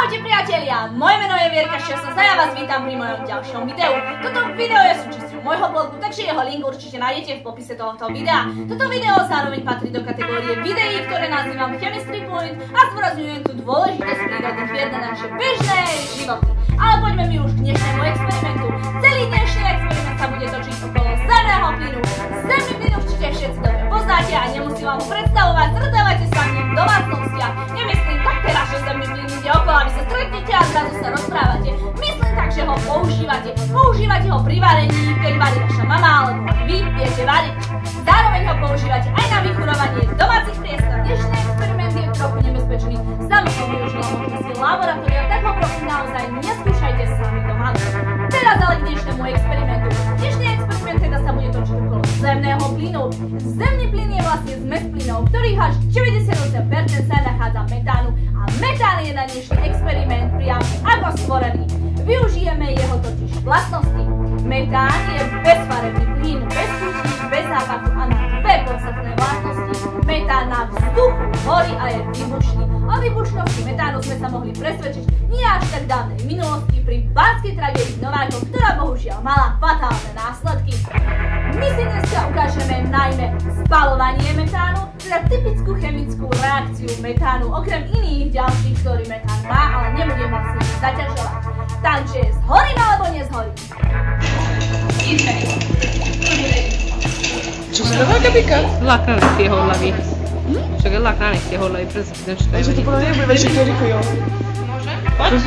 Čaute priatelia, moje meno je Vierka Šťastná a ja vás vítam pri mojom ďalšom videu. Toto video je súčasťou môjho blogu, takže jeho link určite nájdete v popise tohto videa. Toto video zároveň patrí do kategórie videí, ktoré nazývam Chemistry Point a zdôrazňujem tú dôležitosť prírodných vied na naše bežné životy. Ale poďme mi už k dnešnému experimentu. Celý dnešný experiment sa bude točiť okolo zemného plynu. Zemný plyn určite všetci dobre poznáte a nemusím vám ho predstavovať, stretávate sa v ním v domácnostiach. Nemyslím tak teraz, že zemný plyn ide okolo, aby sa stretnete a zrazu sa rozprávate. Myslím tak, že ho používate. Používate ho pri varení, keď varí vaša mama alebo vy viete variť. Zároveň ho používate aj na vychurovanie domácich priestor. Dnešný experiment je trochu nebezpečný. Sama som využila možnosti laboratória, tak ho prosím naozaj neskúšajte sami doma. Teraz ale k dnešnému experimentu. Dnešný experiment teda sa bude točiť okolo zemného plynu. Zemný plyn je vlastne zmes plynov, ktorých až 98% sa nachádza metánu. A metán je na dnešný experiment priam ako stvorený. Využijeme jeho totiž vlastnosti. Metán je bezfarebný plyn, bez chutí, bez zápachu a má dve podstatné vlastnosti. Metán na vzduchu horí a je výbušný. O výbušnosti metánu sme sa mohli presvedčiť nie až tak dávnej minulosti pri banskej tragédii Novákov, ktorá bohužiaľ mala fatálne následky. My si dneska ukážeme najmä spaľovanie metánu, teda typickú chemickú reakciu metánu, okrem iných ďalších, ktorý metán má, ale nebudem vás s zaťažovať. Takže zhorím alebo nezhorím? Čo sa dáva, Gabika? Lak na nech tie hlavy. Však je lak na nech tie hlavy, prezident čo to je. Takže to podľa mňa bude väčšie Jericho, jo? Môže? Poď?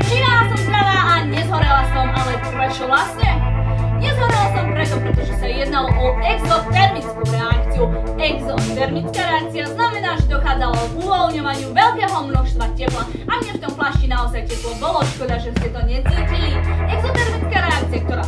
Živá som zdravá a nezhorela som, ale prečo vlastne? Nezhorela som preto, pretože sa jednalo o exotermickú reakciu. Exotermická reakcia znamená, že dochádzalo k uvoľňovaniu veľkého množstva tepla a mne v tom plášti naozaj teplo bolo, škoda, že ste to necítili. Exotermická reakcia, ktorá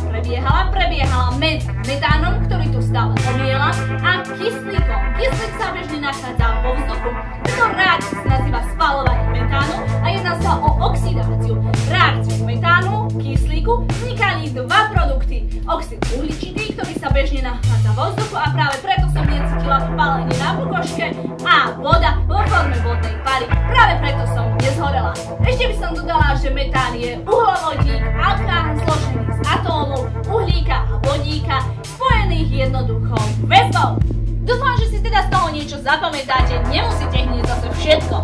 prebiehala medzi metánom, ktorý tu stále omiela, a kyslíkom. Kyslík sa bežne nachádza vo vzduchu. Táto reakcia sa nazýva spaľovanie metánu a jedná sa o oxidáciu. Reakciu metánu, kyslíku vznikali dva produkty. Oxid uhličitý, ktorý sa bežne nachádza vo vzduchu a práve preto som necítila palenie na pokožke, a voda vo forme vodnej pary. Práve preto som nezhorela. Ešte by som dodala, že metán je uhlovodík, alkán zložený z atómov uhlíka a vodíka spojených jednoduchou väzbou. Dúfam, že si teda z toho niečo zapamätáte, nemusíte hneď zase všetko.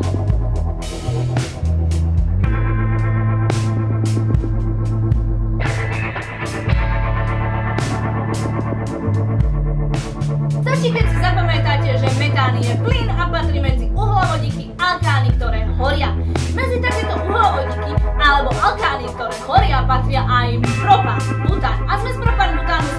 Stačí, keď si zapamätáte, že metán je plyn a patrí medzi uhlovodíky, alkány, ktoré horia. Medzi takéto uhlovodíky alebo alkány, ktoré horia, patria aj propán, bután. A zmes propán butánu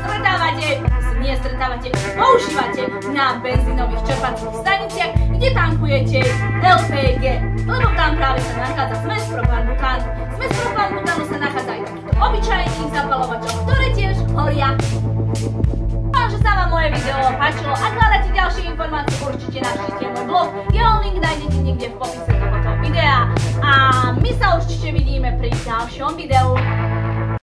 používate na benzínových čerpacích staniciach, kde tankujete LPG, lebo tam práve sa nachádza zmes propán butánu. Zmes propán butánu sa nachádza aj takýchto obyčajných zapalovačov, ktoré tiež horia. Dúfam, že sa vám moje video páčilo. Ak hľadáte ďalšie informácie, určite navštívte môj blog. Jeho link nájdete niekde v popise tohto videa. A my sa určite vidíme pri ďalšom videu.